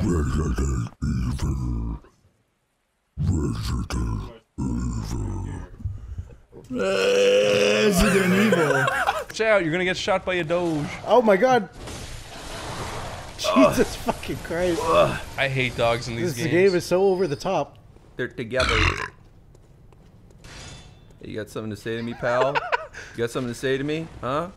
Resident Evil. Resident Evil. Resident Evil. Watch out, you're gonna get shot by a Doge. Oh my god. Jesus fucking Christ. I hate dogs in these games. This game is so over the top. They're together. You got something to say to me, pal? You got something to say to me? Huh?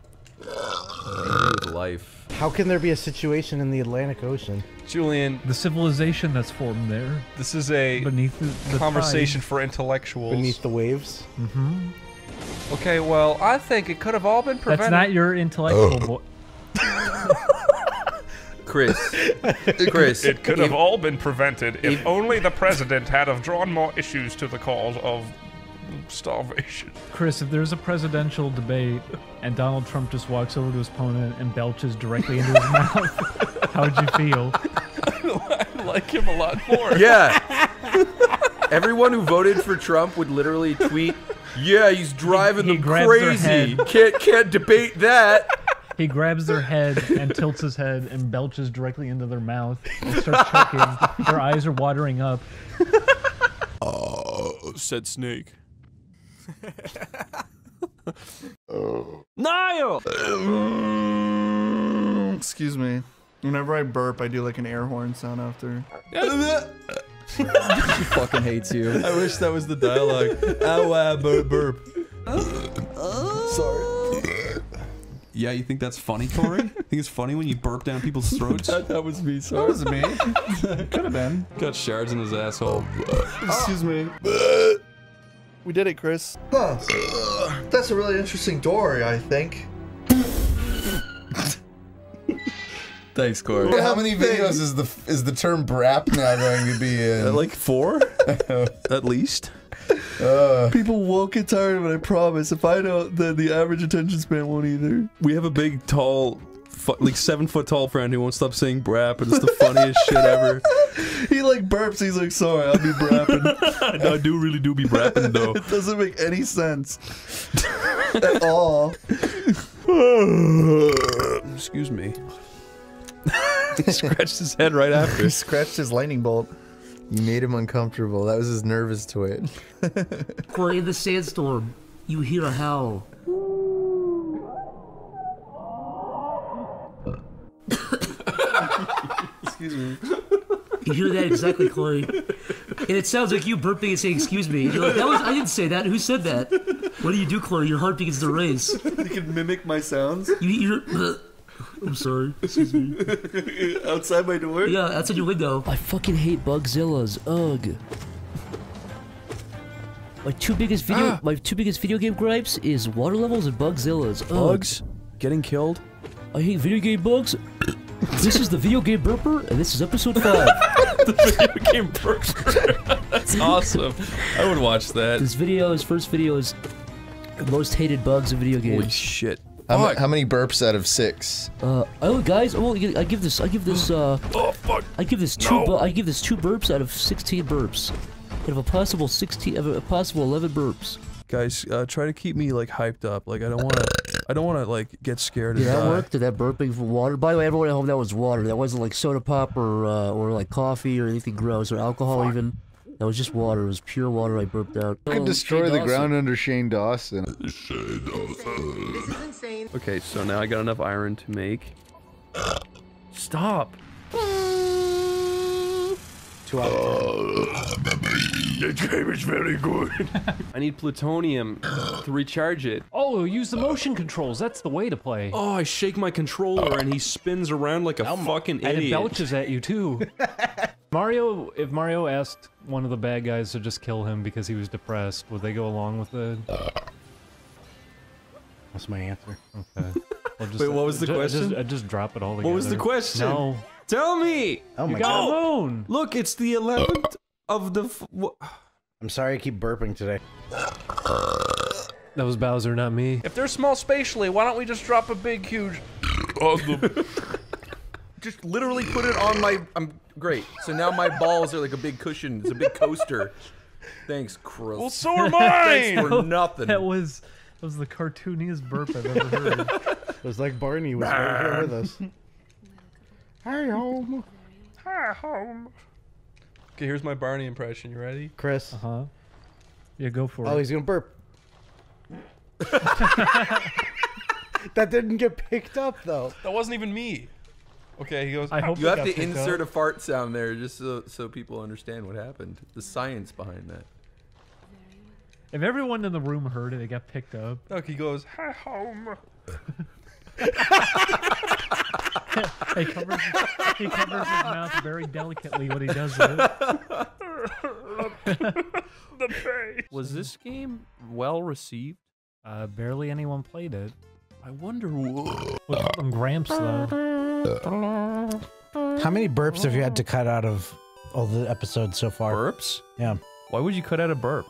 Life. How can there be a situation in the Atlantic Ocean? Julian. The civilization that's formed there. This is a beneath the conversation tide. for intellectuals. Beneath the waves? Mm-hmm. Okay, well, I think it could have all been prevented. That's not your intellectual Chris. It could have all been prevented if only the president had have drawn more issues to the cause of starvation. Chris, if there's a presidential debate and Donald Trump just walks over to his opponent and belches directly into his mouth, how would you feel? I like him a lot more. Yeah. Everyone who voted for Trump would literally tweet, "Yeah, he's driving them crazy. Can't debate that." He grabs their head and tilts his head and belches directly into their mouth and starts choking. Their eyes are watering up. Said Snake. Niall! Excuse me. Whenever I burp, I do like an air horn sound after. She fucking hates you. I wish that was the dialogue. Ow, burp. Sorry. Yeah, you think that's funny, Corey? Think it's funny when you burp down people's throats? that was me, sorry. That was me. Could have been. Got shards in his asshole. Excuse me. We did it, Chris. Huh. That's a really interesting story, I think. Thanks, Corey. How many videos is the term brap now going to be in? Like 4? At least. People won't get tired of it, I promise. If I don't, then the average attention span won't either. We have a big, tall, like 7-foot tall friend who won't stop saying brap, and it's the funniest shit ever. He like burps, he's like, sorry, I'll be brapping. I really do be brapping, though. It doesn't make any sense. At all. Excuse me. He scratched his head right after. He scratched his lightning bolt. You made him uncomfortable. That was his nervous twitch. Corey, in the sandstorm, you hear a howl. Excuse me. You hear that exactly, Corey. And it sounds like you burping and saying, excuse me. You're like, I didn't say that. Who said that? What do you do, Corey? Your heart begins to race. You can mimic my sounds? I'm sorry. Excuse me. Outside my door? Yeah, outside your window. I fucking hate Bugzillas. Ugh. My two biggest video game gripes is water levels and Bugzillas. Ugh. Bugs? Getting killed? I hate video game bugs. This is the video game burper, and this is episode 5. The video game burper. That's awesome. I would watch that. This first video is most hated bugs in video games. Holy shit. How many burps out of 6? Oh guys, I give this 2 burps out of 16 burps. Out of a possible 11 burps. Guys, try to keep me like hyped up. Like I don't want to like get scared. Did that work? Did that burping from water? By the way, everyone at home, that was water. That wasn't like soda pop or like coffee or anything gross or alcohol even. That was just water. It was pure water I burped out. You could destroy the ground under Shane Dawson. Okay, so now I got enough iron to make. Stop. 2 out of 10. The game is very good. I need plutonium to recharge it. Oh, use the motion controls. That's the way to play. Oh, I shake my controller and he spins around like a fucking idiot. And it belches at you too. If Mario asked one of the bad guys to just kill him because he was depressed, would they go along with it? That's my answer. Okay. Well, Wait, what was the question? I just drop it all together. What was the question? No. Tell me! Oh my You got a moon! Look, it's the 11th of the I'm sorry I keep burping today. That was Bowser, not me. If they're small spatially, why don't we just drop a big, huge on them? Just literally put it on my... great. So now my balls are like a big cushion. It's a big coaster. Thanks, Chris. Well, so are mine! Thanks for nothing. That was the cartooniest burp I've ever heard. It was like Barney was right here with us. Hey, home. "Hi, home." Okay, here's my Barney impression. You ready? Chris. Uh-huh. Yeah, go for it. Oh, he's gonna burp. That didn't get picked up though. That wasn't even me. Okay, he goes. I hope You it have got to picked insert up. a fart sound there, just so people understand what happened. The science behind that. If everyone in the room heard it, it got picked up. Look, he goes. "Hi, home." He covers his mouth very delicately when he does it. The face. Was this game well received? Barely anyone played it. I wonder what. We call them Gramps, though. How many burps have you had to cut out of all the episodes so far? Burps? Yeah. Why would you cut out a burp?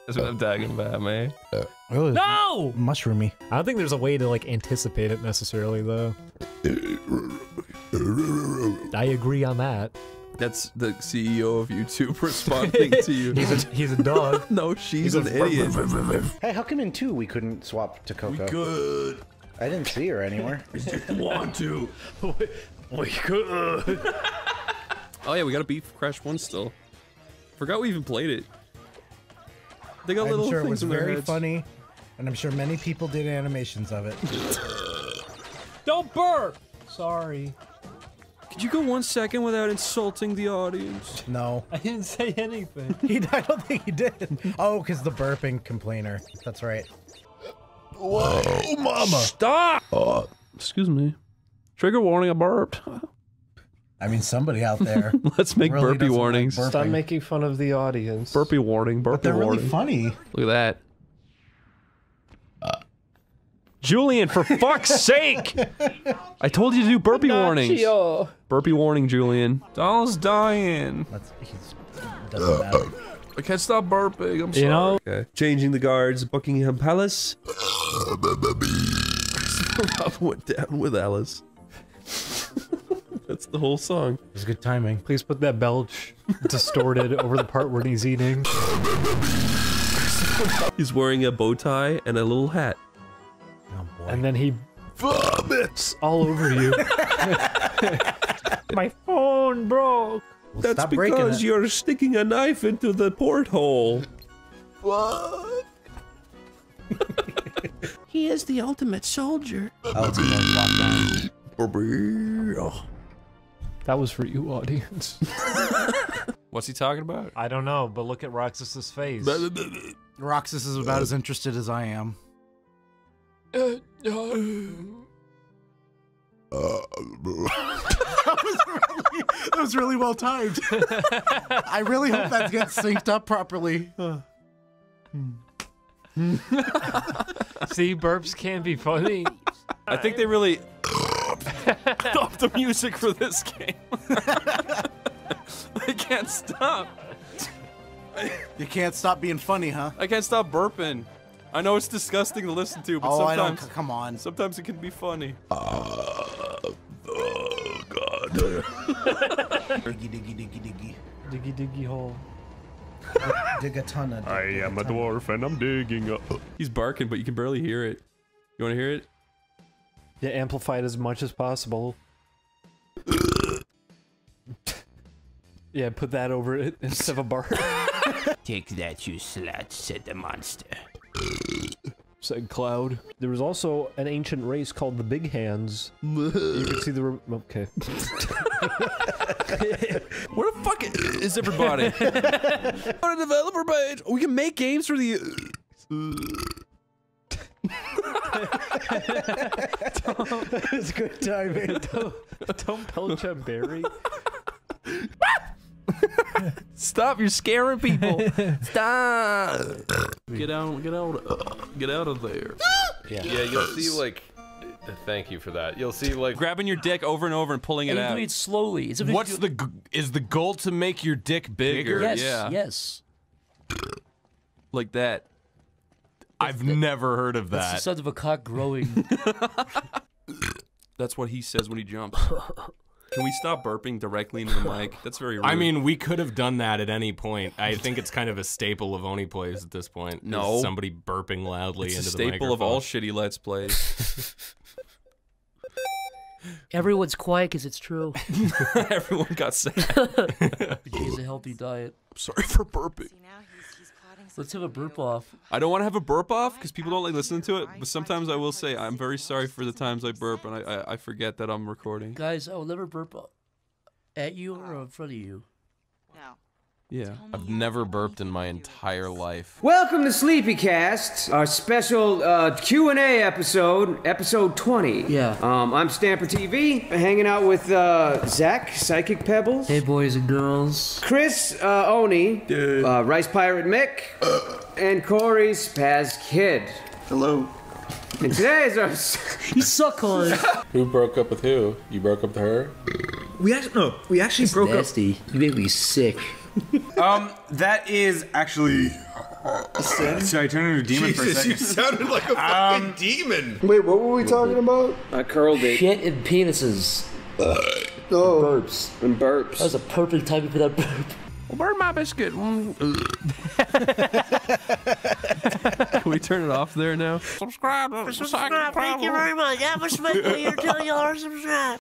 That's what I'm talking about, man. Really? No! Mushroomy. I don't think there's a way to like anticipate it necessarily, though. I agree on that. That's the CEO of YouTube responding to you. He's a dog. No, she's an idiot. Hey, how come in 2 we couldn't swap to Coco? Good. I didn't see her anywhere. Want to? We could. Oh yeah, we got a Beef Crash 1 still. Forgot we even played it. They got little I'm sure it things was in their very heads. funny, and I'm sure many people did animations of it. Don't burp! Sorry. Could you go 1 second without insulting the audience? No. I didn't say anything. I don't think he did. Oh, because the burping complainer. That's right. Whoa, mama. Stop! Excuse me. Trigger warning, I burped. I mean, somebody out there. Let's make really burpee doesn't warnings. like Stop burping. making fun of the audience. Burpee warning, burpee But they're warning. really funny. Look at that. Julian, for fuck's sake! I told you to do burpee warnings. Burpee warning, Julian. Donald's dying. Doesn't matter. I can't stop burping. I'm sorry. You know? Okay. Changing the guards, Buckingham Palace. Rob went down with Alice. That's the whole song. It was good timing. Please put that belch distorted over the part where he's eating. He's wearing a bow tie and a little hat. Oh boy. And then he Vomits all over you. My phone broke. Well, That's stop breaking because it. you're sticking a knife into the porthole. What? He is the ultimate soldier. Oh, it's going lockdown. That was for you, audience. What's he talking about? I don't know, but look at Roxas's face. Roxas is about as interested as I am. That was really well timed. I really hope that gets synced up properly. See, burps can be funny. I think they really stopped the music for this game. I can't stop. You can't stop being funny, huh? I can't stop burping. I know it's disgusting to listen to, but Oh, I don't. sometimes, Come on. sometimes it can be funny. Oh, God. Diggy, diggy, diggy, diggy. Diggy diggy hole. Dig a ton of. I am a dwarf and I'm digging up. He's barking, but you can barely hear it. You want to hear it? Yeah, amplify it as much as possible. Yeah, put that over it instead of a bark. Take that, you slut, said the monster. Said Cloud. There was also an ancient race called the Big Hands. You can see the... Okay. Where the fuck is everybody? On a developer page, we can make games for the... It's good timing. Don't belch at Barry. Stop! You're scaring people. Stop! Get out! Get out of there! Yeah, you'll see like. Thank you for that. You'll see like Grabbing your dick over and over and pulling it And out. you do it slowly. It's What's is the goal to make your dick bigger? Yes, Yeah. yes. Like that. I've never heard of That's the that. sound of a cock growing. That's what he says when he jumps. Can we stop burping directly into the mic? That's very rude. I mean, we could have done that at any point. I think it's kind of a staple of OneyPlays at this point. No. Is somebody burping loudly it's into a the staple of microphone. all shitty Let's Plays. Everyone's quiet because it's true. Everyone got sick. He's a healthy diet. I'm sorry for burping. Let's have a burp off. I don't want to have a burp off because people don't like listening to it, but sometimes I will say I'm very sorry for the times I burp and I forget that I'm recording. Guys, I will never burp at you or in front of you. No. Yeah. I've never burped in my entire life. Welcome to Sleepycast, our special Q&A episode, episode 20. Yeah. I'm Stamper TV, hanging out with Zach, Psychic Pebbles. Hey, boys and girls. Chris, Oni, Rice Pirate Mick, and Corey, Spaz Kid. Hello. And today is our... You suck, Corey. Who broke up with who? You broke up with her? We actually broke nasty. You made me sick. That is actually... Should I turn into a demon for a second? You sounded like a fucking demon. Wait, what were we talking about? I curled it. Shit and penises. Burps. And burps. That was a perfect timing for that burp. Well, burn my biscuit. Can we turn it off there now? Subscribe. Thank you very much. That was my way to tell you all to subscribe.